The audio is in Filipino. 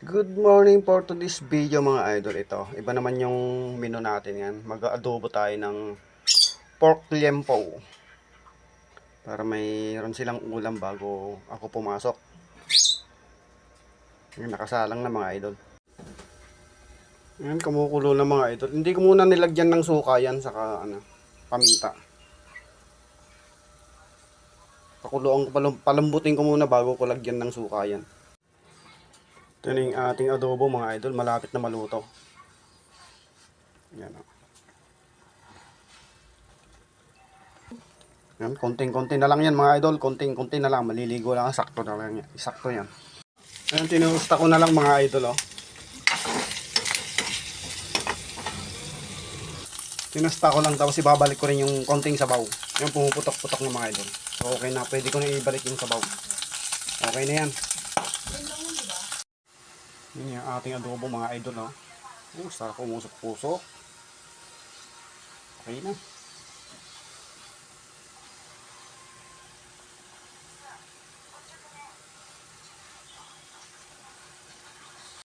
Good morning for today's video mga idol. Ito, iba naman yung menu natin yan. Mag-adobo tayo ng pork liempo. Para mayroon silang ulam bago ako pumasok. Yan, nakasalang na mga idol. Yan, kumukulo na mga idol. Hindi ko muna nilagyan ng suka yan, saka paminta. Pakuloan ko, palambutin ko muna bago ko lagyan ng suka yan. Ito na yung ating adobo mga idol. Malapit na maluto. Yan o. Yan, konting-konti na lang yan mga idol. Konting-konti na lang. Maliligo lang. Sakto na lang yan. Sakto yan. Ayan, tinusta ko na lang mga idol oh. Tinusta ko lang tapos ibabalik ko rin yung konting sabaw. Yung pumuputok-putok ng mga idol. So okay na. Pwede ko na ibalik yung sabaw. Okay na yan. Yan yung ating adobo mga idol oh. Sarap umusok-pusok. Okay na.